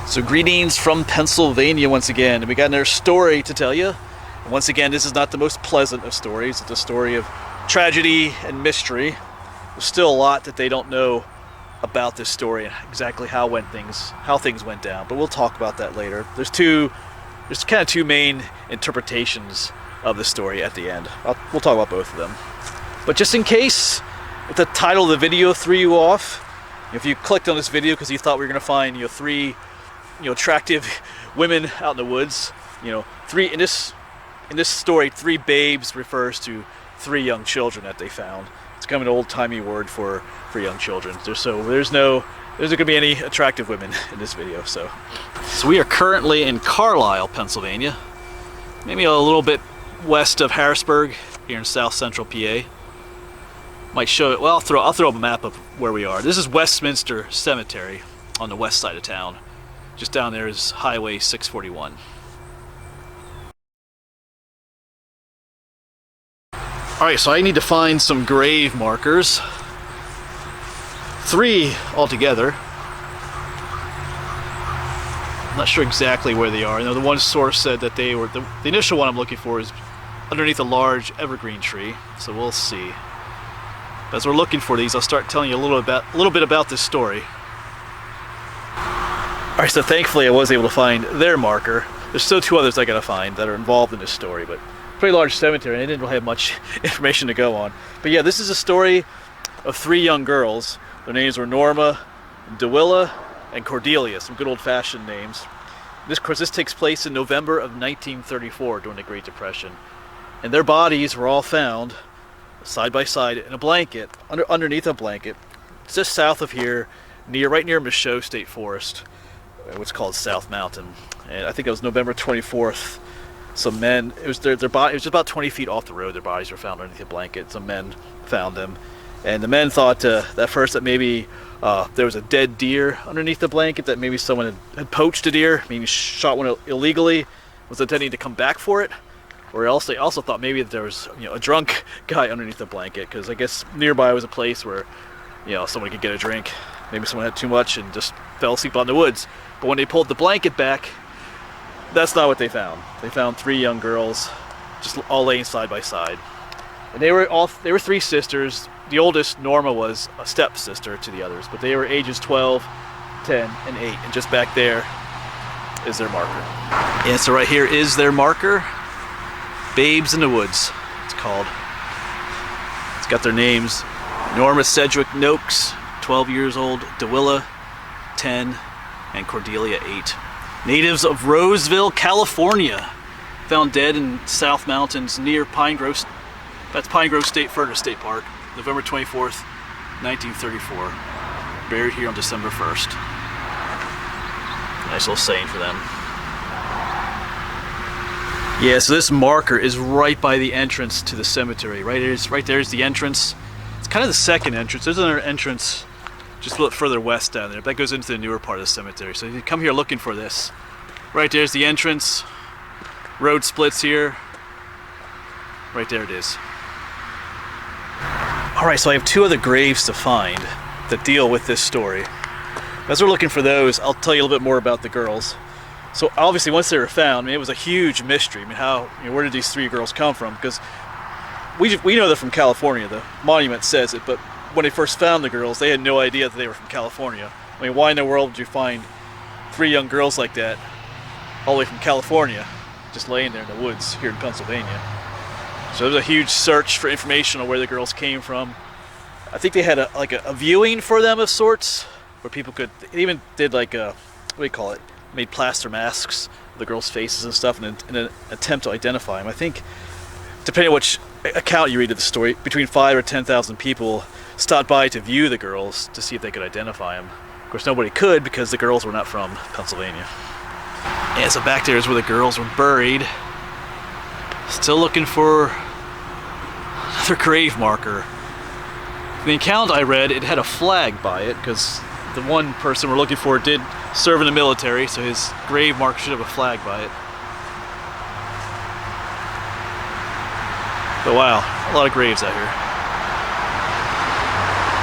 So greetings from Pennsylvania once again, and we got another story to tell you. And once again, this is not the most pleasant of stories. It's a story of tragedy and mystery. There's still a lot that they don't know about this story and exactly how things went down. But we'll talk about that later. There's kind of two main interpretations of the story at the end. We'll talk about both of them. But just in case, if the title of the video threw you off, if you clicked on this video because you thought we were going to find three attractive women out in the woods, three in this story, three babes refers to three young children that they found. It's kind of an old-timey word for young children. There's not going to be any attractive women in this video. So we are currently in Carlisle, Pennsylvania, maybe a little bit west of Harrisburg, here in south central PA. Might show it. Well, I'll throw up a map of where we are. This is Westminster Cemetery on the west side of town. Just down there is Highway 641. Alright, so I need to find some grave markers. 3 altogether. I'm not sure exactly where they are. I know the one source said that they were, the initial one I'm looking for is underneath a large evergreen tree, so we'll see. As we're looking for these, I'll start telling you a little bit about this story. Alright, so thankfully I was able to find their marker. There's still 2 others I gotta find that are involved in this story, but pretty large cemetery, and I didn't really have much information to go on. But yeah, this is a story of 3 young girls. Their names were Norma, Dewilla, and Cordelia, some good old-fashioned names. This takes place in November of 1934 during the Great Depression. And their bodies were all found side by side in a blanket, underneath a blanket, just south of here, right near Michaud State Forest, what's called South Mountain. And I think it was November 24th. Some men, it was just about 20 feet off the road, their bodies were found underneath a blanket. Some men found them. And the men thought at first that maybe there was a dead deer underneath the blanket, that maybe someone had poached a deer, maybe shot one illegally, was intending to come back for it. Or else they also thought maybe that there was a drunk guy underneath the blanket, because I guess nearby was a place where someone could get a drink. Maybe someone had too much and just fell asleep out in the woods. But when they pulled the blanket back, that's not what they found. They found 3 young girls, just all laying side by side. And they were 3 sisters. The oldest, Norma, was a stepsister to the others, but they were ages 12, 10, and 8. And just back there is their marker. And so right here is their marker. Babes in the Woods, it's called. It's got their names. Norma Sedgwick Noakes, 12 years old, Dewilla, 10, and Cordelia, 8. Natives of Roseville, California. Found dead in South Mountains near Pine Grove. That's Pine Grove State Park, November 24th, 1934. Buried here on December 1st. Nice little saying for them. Yeah, so this marker is right by the entrance to the cemetery. Right there is the entrance. It's kind of the second entrance. There's another entrance just a little further west down there. That goes into the newer part of the cemetery. So if you come here looking for this, right there's the entrance. Road splits here. Right there it is. Alright, so I have 2 other graves to find that deal with this story. As we're looking for those, I'll tell you a little bit more about the girls. So obviously once they were found, it was a huge mystery. Where did these 3 girls come from? Because we know they're from California. The monument says it, but when they first found the girls, they had no idea that they were from California. Why in the world would you find 3 young girls like that all the way from California just laying there in the woods here in Pennsylvania? So there was a huge search for information on where the girls came from. I think they had a viewing for them of sorts, where people could, they even did made plaster masks of the girls' faces and stuff in an attempt to identify them. I think, depending on which account you read of the story, between 5,000 or 10,000 people stopped by to view the girls to see if they could identify them. Of course, nobody could because the girls were not from Pennsylvania. And so back there is where the girls were buried. Still looking for another grave marker. The account I read, it had a flag by it, because the one person we're looking for did serve in the military, so his grave marker should have a flag by it. But wow, a lot of graves out here.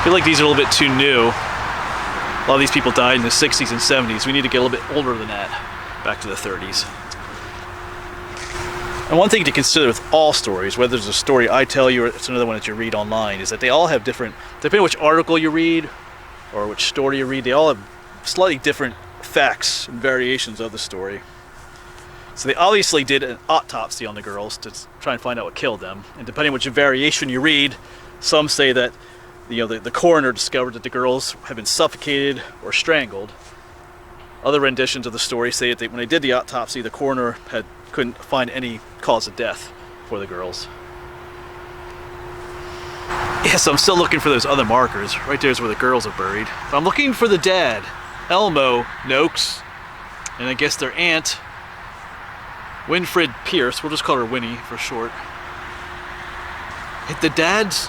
I feel like these are a little bit too new. A lot of these people died in the 60s and 70s. We need to get a little bit older than that, back to the 30s. And one thing to consider with all stories, whether it's a story I tell you or it's another one that you read online, is that they all have different, depending on which article you read or which story you read, they all have slightly different facts and variations of the story. So they obviously did an autopsy on the girls to try and find out what killed them. And depending on which variation you read, some say that the coroner discovered that the girls had been suffocated or strangled. Other renditions of the story say that when they did the autopsy, the coroner couldn't find any cause of death for the girls. Yeah, so I'm still looking for those other markers. Right there's where the girls are buried. But I'm looking for the dad, Elmo Noakes, and I guess their aunt, Winfred Pierce. We'll just call her Winnie for short. The dad's,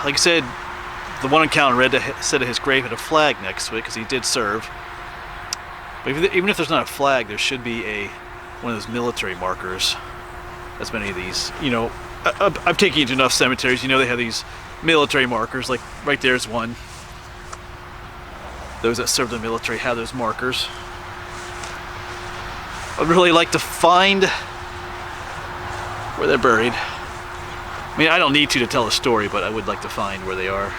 like I said, the one account I read said that his grave had a flag next to it because he did serve. But even if there's not a flag, there should be one of those military markers. As many of these, I've taken you to enough cemeteries. They have these military markers. Like right there's one. Those that serve the military have those markers. I'd really like to find where they're buried. I mean, I don't need to tell a story, but I would like to find where they are.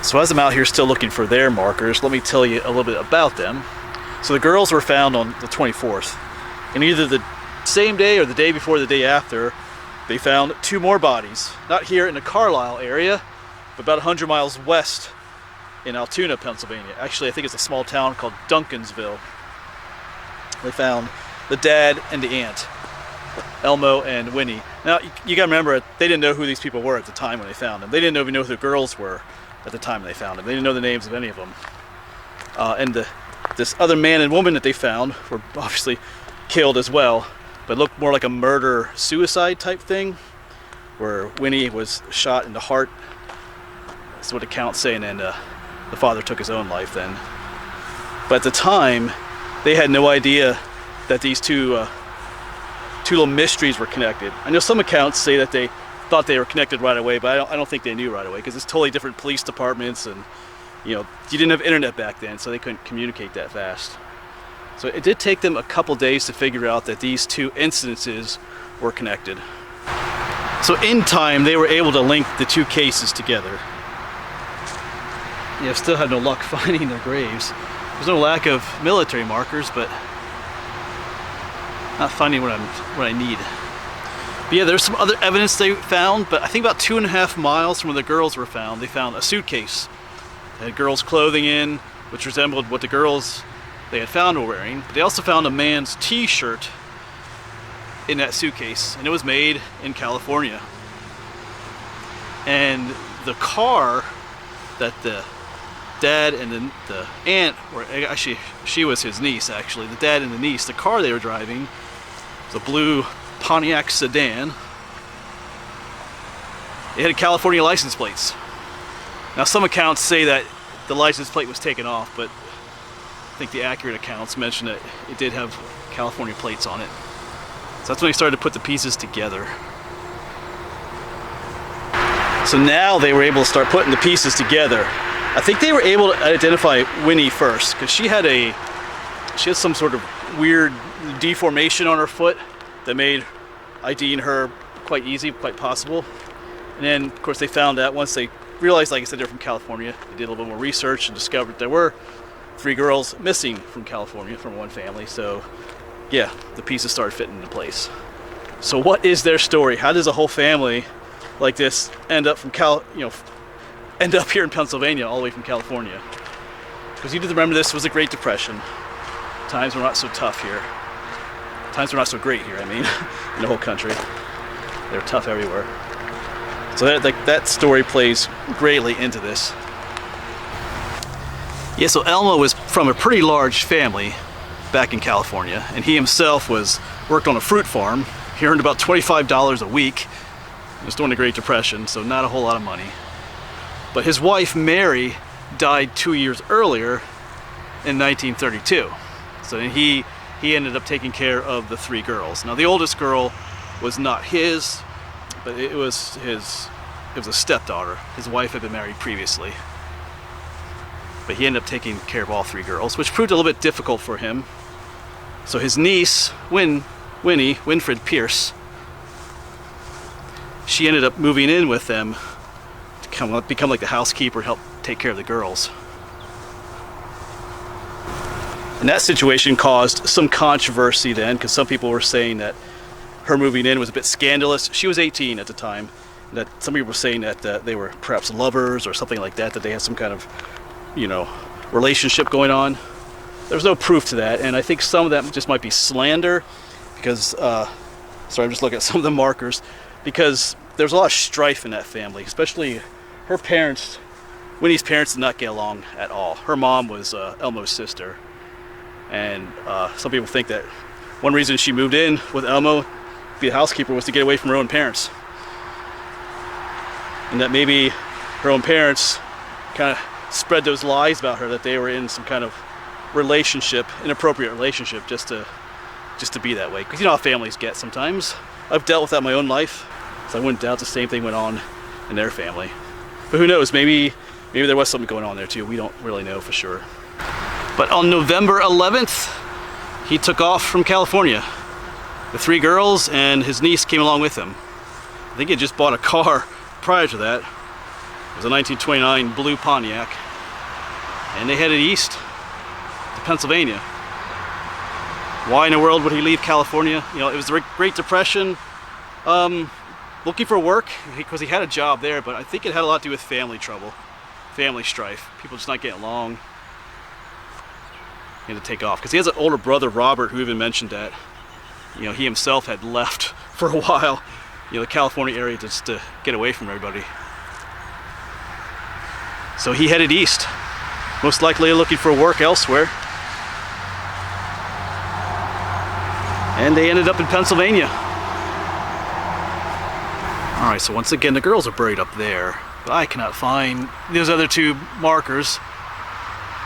So as I'm out here still looking for their markers, let me tell you a little bit about them. So the girls were found on the 24th. And either the same day or the day before the day after, they found 2 more bodies. Not here in the Carlisle area, but about 100 miles west in Altoona, Pennsylvania. Actually, I think it's a small town called Duncansville. They found the dad and the aunt, Elmo and Winnie. Now, you gotta remember, they didn't know who these people were at the time when they found them. They didn't even know who the girls were at the time they found them. They didn't know the names of any of them. This other man and woman that they found were obviously killed as well, but looked more like a murder-suicide type thing, where Winnie was shot in the heart. That's what accounts say, and then the father took his own life then. But at the time, they had no idea that these two little mysteries were connected. I know some accounts say that they thought they were connected right away, but I don't think they knew right away, because it's totally different police departments, and you didn't have internet back then, so they couldn't communicate that fast. So it did take them a couple days to figure out that these 2 incidences were connected. So in time, they were able to link the 2 cases together. Yeah, still had no luck finding their graves. There's no lack of military markers, but not finding what I need. But yeah, there's some other evidence they found, but I think about 2.5 miles from where the girls were found, they found a suitcase. It had girls' clothing in, which resembled what the girls they had found were wearing. But they also found a man's t-shirt in that suitcase, and it was made in California. And the car that the dad and the aunt, or actually she was his niece actually, the dad and the niece, the car they were driving was a blue Pontiac sedan. It had California license plates. Now some accounts say that the license plate was taken off, but I think the accurate accounts mention that it did have California plates on it. So that's when they started to put the pieces together. So now they were able to start putting the pieces together. I think they were able to identify Winnie first, because she had some sort of weird deformation on her foot that made IDing her quite easy, quite possible. And then, of course, they found out once they realized, like I said, they're from California. They did a little bit more research and discovered there were 3 girls missing from California, from one family. So, yeah, the pieces started fitting into place. So, what is their story? How does a whole family like this end up end up here in Pennsylvania, all the way from California? Because you need to remember, this was the Great Depression. Times were not so tough here. Times were not so great here, I mean, in the whole country. They were tough everywhere. So that story plays greatly into this. Yeah, so Elmo was from a pretty large family back in California, and he himself worked on a fruit farm. He earned about $25 a week. It was during the Great Depression, so not a whole lot of money. But his wife, Mary, died 2 years earlier in 1932. So he ended up taking care of the 3 girls. Now the oldest girl was not his, but it was a stepdaughter. His wife had been married previously. but he ended up taking care of all 3 girls, which proved a little bit difficult for him. So his niece, Winfred Pierce, she ended up moving in with them to become like the housekeeper and help take care of the girls. And that situation caused some controversy then, because some people were saying that her moving in was a bit scandalous. She was 18 at the time. That some people were saying that they were perhaps lovers or something like that, that they had some kind of, you know, relationship going on. There's no proof to that, and I think some of that just might be slander, because, sorry, I'm just looking at some of the markers, because there's a lot of strife in that family, especially her parents. Winnie's parents did not get along at all. Her mom was Elmo's sister, and some people think that one reason she moved in with Elmo, be a housekeeper, was to get away from her own parents. And that maybe her own parents kind of spread those lies about her, that they were in some kind of relationship, inappropriate relationship, just to be that way. Because you know how families get sometimes. I've dealt with that in my own life, so I wouldn't doubt the same thing went on in their family. But who knows, maybe there was something going on there too. We don't really know for sure. But on November 11th, he took off from California. The 3 girls and his niece came along with him. I think he had just bought a car prior to that. It was a 1929 blue Pontiac. And they headed east to Pennsylvania. Why in the world would he leave California? You know, it was the Great Depression. Looking for work, because he had a job there, but I think it had a lot to do with family trouble, family strife, people just not getting along. He had to take off, because he has an older brother, Robert, who even mentioned that, you know, he himself had left for a while, you know, the California area just to get away from everybody. So he headed east, most likely looking for work elsewhere. And they ended up in Pennsylvania. Alright, so once again, the girls are buried up there, but I cannot find those other 2 markers.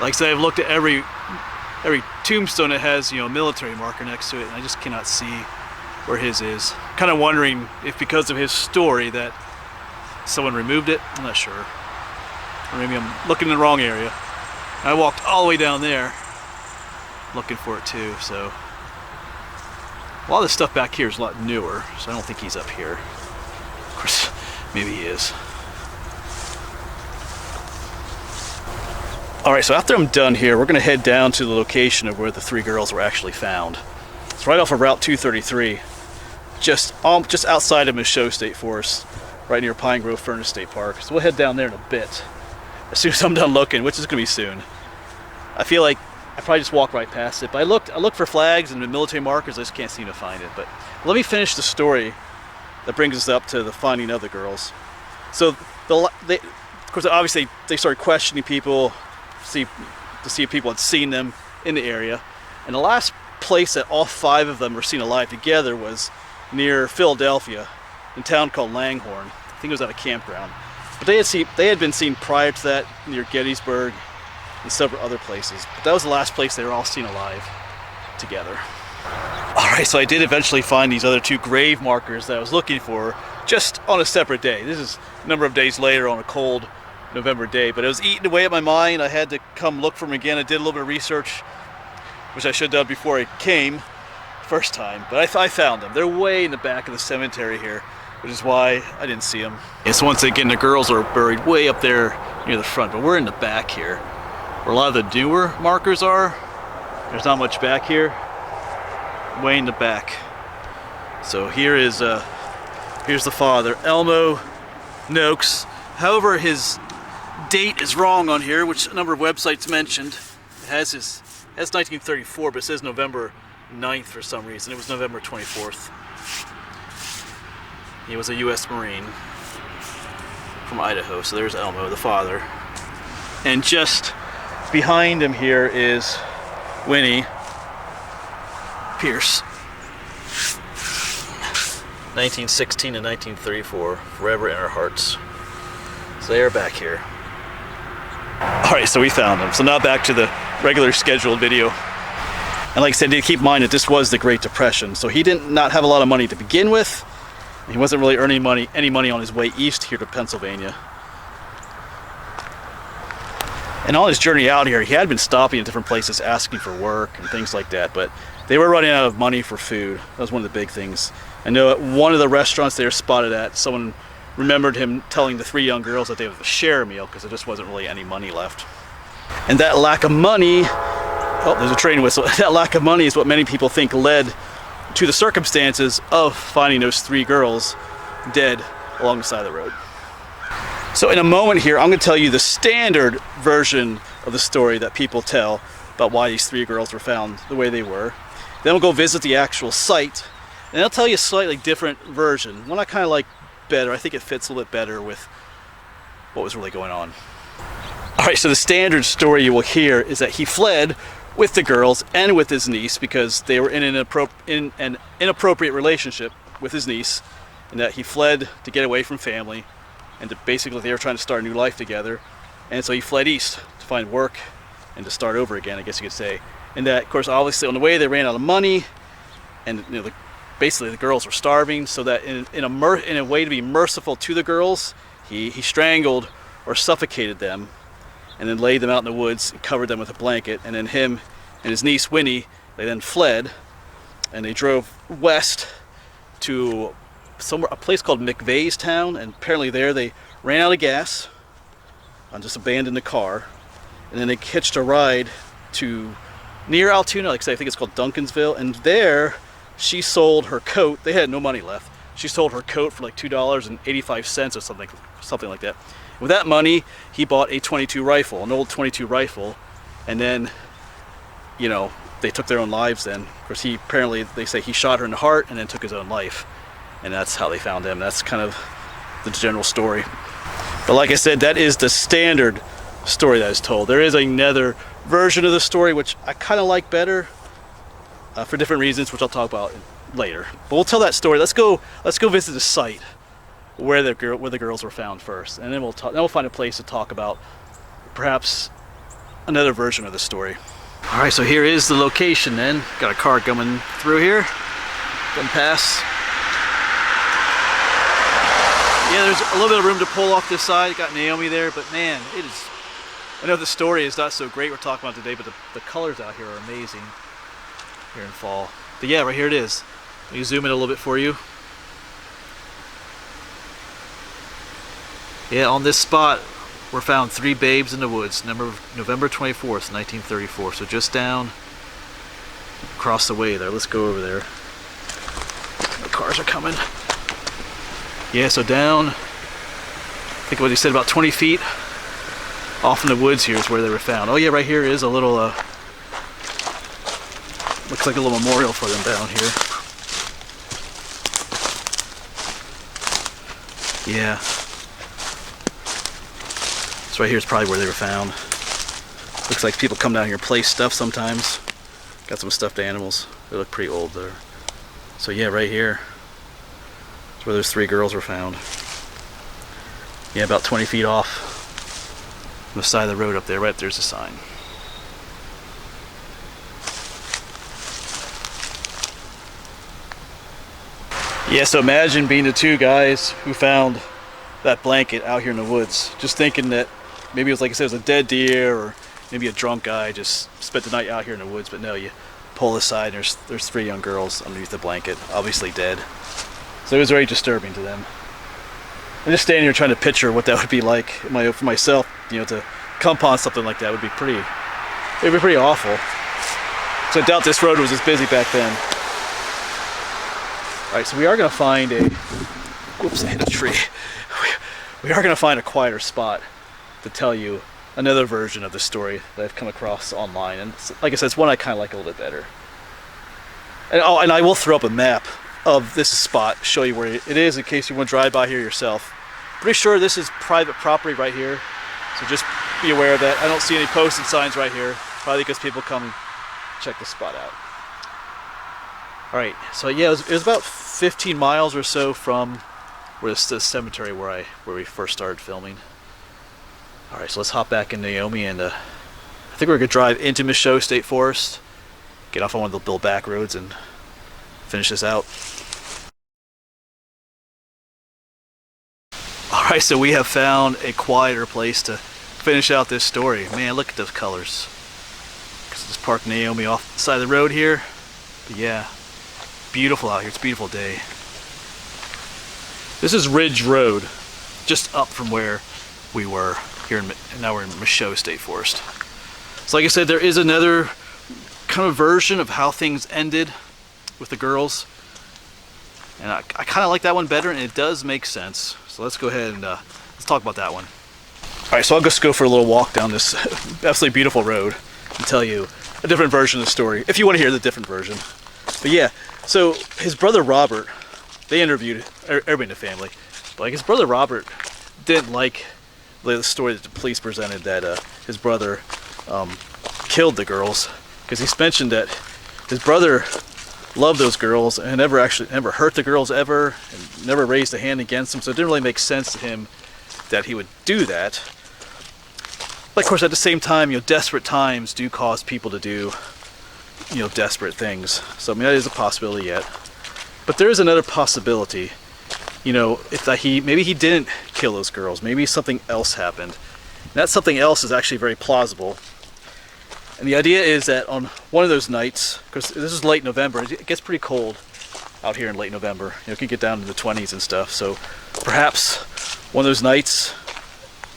Like I said, I've looked at every tombstone that has, you know, a military marker next to it, and I just cannot see where his is. Kind of wondering if because of his story that someone removed it. I'm not sure. Or maybe I'm looking in the wrong area. I walked all the way down there looking for it too, so. A lot of this stuff back here is a lot newer, so I don't think he's up here. Of course, maybe he is. Alright, so after I'm done here, we're going to head down to the location of where the 3 girls were actually found. It's right off of Route 233, just outside of Michoud State Forest, right near Pine Grove Furnace State Park. So we'll head down there in a bit, as soon as I'm done looking, which is going to be soon. I feel like I probably just walked right past it, but I looked for flags and the military markers, I just can't seem to find it. But let me finish the story that brings us up to the finding of the girls. So, of course, obviously they started questioning people, to see if people had seen them in the area. And the last place that all 5 of them were seen alive together was near Philadelphia, in a town called Langhorne. I think it was at a campground. But they had been seen prior to that near Gettysburg and several other places. But that was the last place they were all seen alive together. Alright, so I did eventually find these other 2 grave markers that I was looking for, just on a separate day. This is a number of days later on a cold November day, but it was eating away at my mind. I had to come look for them again. I did a little bit of research, which I should have done before I came first time, but I found them. They're way in the back of the cemetery here, which is why I didn't see them. Yes, once again, the girls are buried way up there near the front, but we're in the back here, where a lot of the newer markers are. There's not much back here, way in the back. So here's the father, Elmo Noakes. However, his date is wrong on here, which a number of websites mentioned. It has 1934, but it says November 9th for some reason. It was November 24th. He was a U.S. Marine from Idaho. So there's Elmo, the father. And just behind him here is Winnie Pierce. 1916 and 1934, forever in our hearts. So they are back here. Alright, so we found them. So now back to the regular scheduled video. And like I said, keep in mind that this was the Great Depression, so he did not have a lot of money to begin with. He wasn't really earning any money on his way east here to Pennsylvania. And on his journey out here, he had been stopping at different places asking for work and things like that, but they were running out of money for food. That was one of the big things. I know at one of the restaurants they were spotted at, someone remembered him telling the 3 young girls that they would share a meal because there just wasn't really any money left. And that lack of money, oh, there's a train whistle. That lack of money is what many people think led to the circumstances of finding those 3 girls dead along the side of the road. So in a moment here, I'm going to tell you the standard version of the story that people tell about why these 3 girls were found the way they were. Then we'll go visit the actual site, and I'll tell you a slightly different version, one I kind of like better. I think it fits a little bit better with what was really going on. Alright, so the standard story you will hear is that he fled with the girls and with his niece because they were in an inappropriate relationship with his niece, and that he fled to get away from family, and basically they were trying to start a new life together, and so he fled east to find work and to start over again, I guess you could say. And that, of course, obviously on the way they ran out of money, and basically the girls were starving, so that in a way to be merciful to the girls, he strangled or suffocated them and then laid them out in the woods and covered them with a blanket. And then him and his niece Winnie, they then fled, and they drove west to a place called McVeigh's Town, and apparently there they ran out of gas and just abandoned the car, and then they hitched a ride to near Altoona, like I say, I think it's called Duncansville, and there she sold her coat. They had no money left. She sold her coat for like $2.85 or something like that. With that money, he bought a .22 rifle, an old .22 rifle, and then, you know, they took their own lives then. Of course, they say he shot her in the heart and then took his own life. And that's how they found him. That's kind of the general story. But like I said, that is the standard story that is told. There is another version of the story which I kind of like better for different reasons, which I'll talk about later. But we'll tell that story. Let's go visit the site where the girls were found first, and then we'll find a place to talk about perhaps another version of the story. All right, so here is the location. Then got a car coming through here, going past. Yeah, there's a little bit of room to pull off this side. Got Naomi there, but man, I know the story is not so great we're talking about today, but the colors out here are amazing here in fall. But yeah, right here it is. Let me zoom in a little bit for you. Yeah, on this spot were found 3 babes in the woods, November 24th, 1934. So just down across the way there. Let's go over there. The cars are coming. Yeah, so down, I think what he said, about 20 feet off in the woods here is where they were found. Oh yeah, right here is a little, looks like a little memorial for them down here. Yeah. So right here is probably where they were found. Looks like people come down here and place stuff sometimes. Got some stuffed animals. They look pretty old there. So yeah, right here is where those 3 girls were found. Yeah, about 20 feet off on the side of the road up there. Right there's a sign. Yeah, so imagine being the 2 guys who found that blanket out here in the woods, just thinking that maybe it was, like I said, it was a dead deer, or maybe a drunk guy just spent the night out here in the woods. But no, you pull aside and there's 3 young girls underneath the blanket, obviously dead. So it was very disturbing to them. I'm just standing here trying to picture what that would be like for myself, you know, to come upon something like that would be pretty awful. So I doubt this road was as busy back then. All right, so we are going to find whoops, I hit a tree. We are going to find a quieter spot to tell you another version of the story that I've come across online. And like I said, it's one I kind of like a little bit better. And I will throw up a map of this spot, show you where it is in case you want to drive by here yourself. Pretty sure this is private property right here, so just be aware of that. I don't see any posted signs right here, probably because people come and check the spot out. All right, so yeah, it was about 15 miles or so from where the cemetery where we first started filming. All right, so let's hop back in Naomi, and I think we're gonna drive into Michaud State Forest, get off on one of the little back roads, and finish this out. All right, so we have found a quieter place to finish out this story. Man, look at those colors. Just parked Naomi off the side of the road here. But yeah, beautiful out here. It's a beautiful day. This is Ridge Road, just up from where we were here, now we're in Michaud State Forest. So like I said, there is another kind of version of how things ended with the girls. And I kind of like that one better, and it does make sense. So let's go ahead and let's talk about that one. All right, so I'll just go for a little walk down this absolutely beautiful road and tell you a different version of the story, if you want to hear the different version. But yeah, so his brother Robert, they interviewed everybody in the family, but like his brother Robert didn't like the story that the police presented that his brother killed the girls, because he mentioned that his brother loved those girls and never hurt the girls ever, and never raised a hand against them, so it didn't really make sense to him that he would do that. But of course, at the same time, desperate times do cause people to do, desperate things. So I mean, that is a possibility yet. But there is another possibility. If maybe he didn't kill those girls. Maybe something else happened. And that something else is actually very plausible. And the idea is that on one of those nights, because this is late November, it gets pretty cold out here in late November. It can get down to the 20s and stuff. So perhaps one of those nights,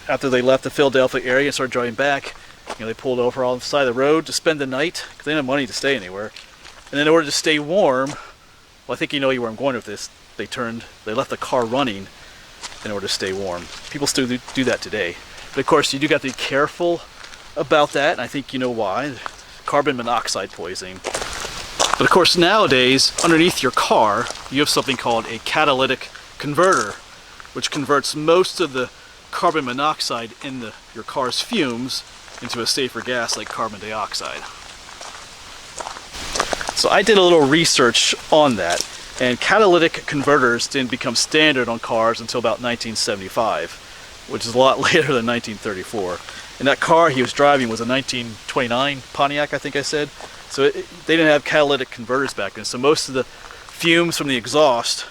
after they left the Philadelphia area and started driving back, they pulled over on the side of the road to spend the night because they didn't have money to stay anywhere. And then in order to stay warm, well, I think you know where I'm going with this. They left the car running in order to stay warm. People still do that today. But of course, you do got to be careful about that, and I think you know why. Carbon monoxide poisoning. But of course, nowadays, underneath your car, you have something called a catalytic converter, which converts most of the carbon monoxide in your car's fumes into a safer gas like carbon dioxide. So I did a little research on that, and catalytic converters didn't become standard on cars until about 1975, which is a lot later than 1934. And that car he was driving was a 1929 Pontiac, I think I said. So they didn't have catalytic converters back then, so most of the fumes from the exhaust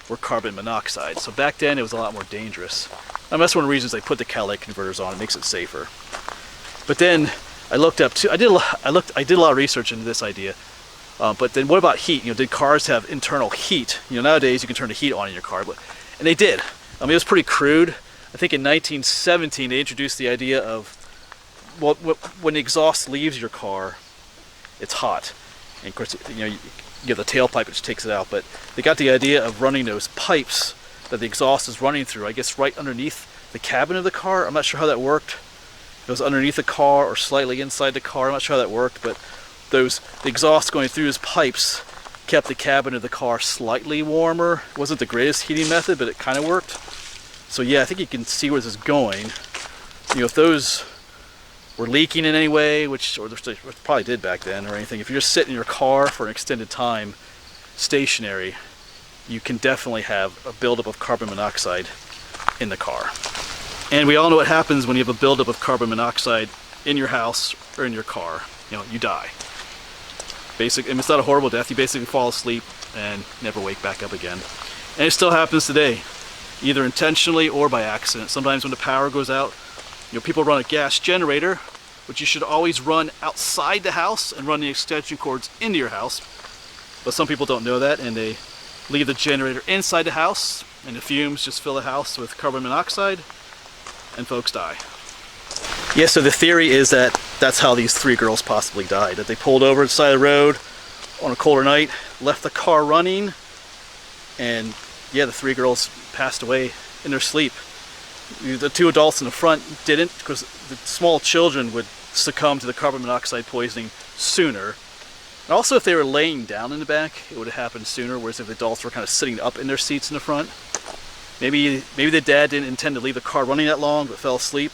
were carbon monoxide. So back then it was a lot more dangerous. And that's one of the reasons they put the catalytic converters on. It makes it safer. But then I looked up too. I did a lot of research into this idea. But then what about heat? Did cars have internal heat? Nowadays you can turn the heat on in your car, and they did. I mean, it was pretty crude. I think in 1917 they introduced the idea of, well, when the exhaust leaves your car, it's hot. And of course, you have the tailpipe which takes it out. But they got the idea of running those pipes that the exhaust is running through, I guess right underneath the cabin of the car. I'm not sure how that worked. It was underneath the car or slightly inside the car. I'm not sure how that worked, but the exhaust going through those pipes kept the cabin of the car slightly warmer. It wasn't the greatest heating method, but it kind of worked. So yeah, I think you can see where this is going. If those were leaking in any way, which probably did back then or anything, if you're just sitting in your car for an extended time, stationary, you can definitely have a buildup of carbon monoxide in the car. And we all know what happens when you have a buildup of carbon monoxide in your house or in your car. You die. And it's not a horrible death. You basically fall asleep and never wake back up again. And it still happens today, either intentionally or by accident. Sometimes when the power goes out, people run a gas generator, which you should always run outside the house and run the extension cords into your house. But some people don't know that, and they leave the generator inside the house, and the fumes just fill the house with carbon monoxide, and folks die. Yeah, so the theory is that that's how these three girls possibly died. That they pulled over to the side of the road on a colder night, left the car running, and yeah, the three girls passed away in their sleep. The two adults in the front didn't, because the small children would succumb to the carbon monoxide poisoning sooner. And also if they were laying down in the back, it would have happened sooner, whereas if the adults were kind of sitting up in their seats in the front. Maybe the dad didn't intend to leave the car running that long, but fell asleep.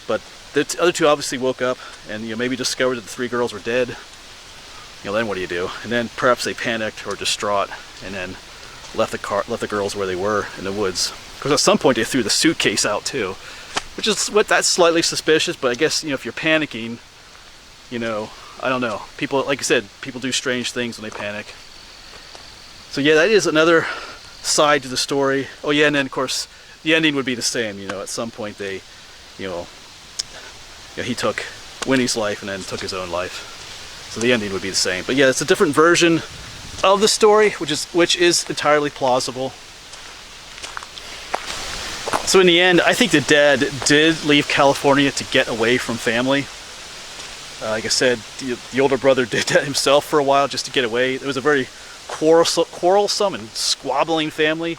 But the other two obviously woke up and maybe discovered that the three girls were dead. Then what do you do? And then perhaps they panicked or distraught, and then left the girls where they were in the woods. Because at some point they threw the suitcase out too, which is that's slightly suspicious. But I guess if you're panicking, I don't know. People, like I said, people do strange things when they panic. So yeah, that is another side to the story. Oh yeah, and then of course the ending would be the same. At some point they, you know, he took Winnie's life and then took his own life. So the ending would be the same. But yeah, it's a different version of the story, which is entirely plausible. So in the end, I think the dad did leave California to get away from family. Like I said, the older brother did that himself for a while just to get away. It was a very quarrelsome and squabbling family.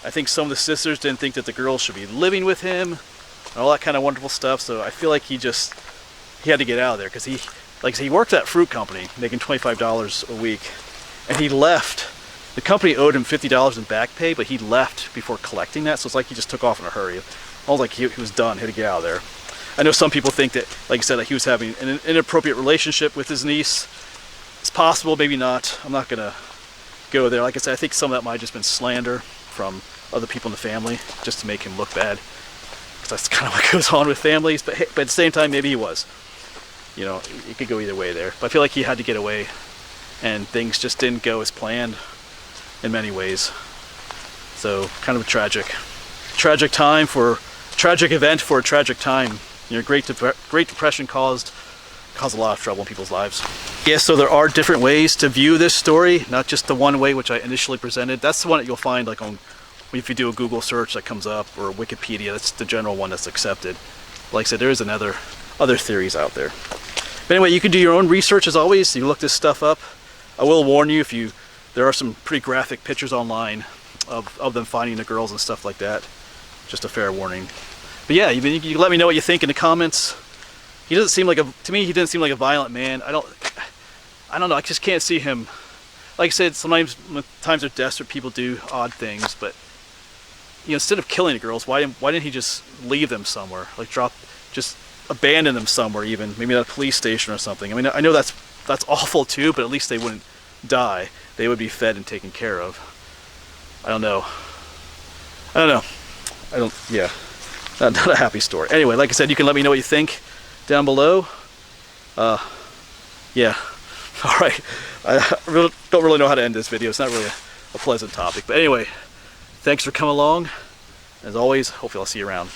I think some of the sisters didn't think that the girls should be living with him and all that kind of wonderful stuff. So I feel like he had to get out of there because like I said, he worked at a fruit company making $25 a week, and he left. The company owed him $50 in back pay, but he left before collecting that. So it's like he just took off in a hurry. Almost like he was done. He had to get out of there. I know some people think that, like I said, that he was having an inappropriate relationship with his niece. It's possible, maybe not. I'm not gonna go there. Like I said, I think some of that might have just been slander from other people in the family, just to make him look bad. Because that's kind of what goes on with families. But at the same time, maybe he was. You know, it could go either way there. But I feel like he had to get away, and things just didn't go as planned in many ways. So kind of a tragic event for a tragic time. You know, Great Depression caused a lot of trouble in people's lives. Yeah, so there are different ways to view this story, not just the one way which I initially presented. That's the one that you'll find like on, if you do a Google search that comes up, or Wikipedia. That's the general one that's accepted. Like I said, there is other theories out there. But anyway, you can do your own research as always. You look this stuff up. I will warn you, there are some pretty graphic pictures online of them finding the girls and stuff like that. Just a fair warning. But yeah, you can let me know what you think in the comments. He doesn't seem like to me, he didn't seem like a violent man. I don't know, I just can't see him. Like I said, sometimes when times are desperate, people do odd things, but you know, instead of killing the girls, why didn't he just leave them somewhere? Like just abandon them somewhere, even maybe at a police station or something. I mean, I know that's awful too, but at least they wouldn't die. They would be fed and taken care of. I don't know. Yeah, not a happy story. Anyway, like I said, you can let me know what you think down below. Yeah, all right. I don't really know how to end this video. It's not really a pleasant topic. But anyway, thanks for coming along. As always, hopefully I'll see you around.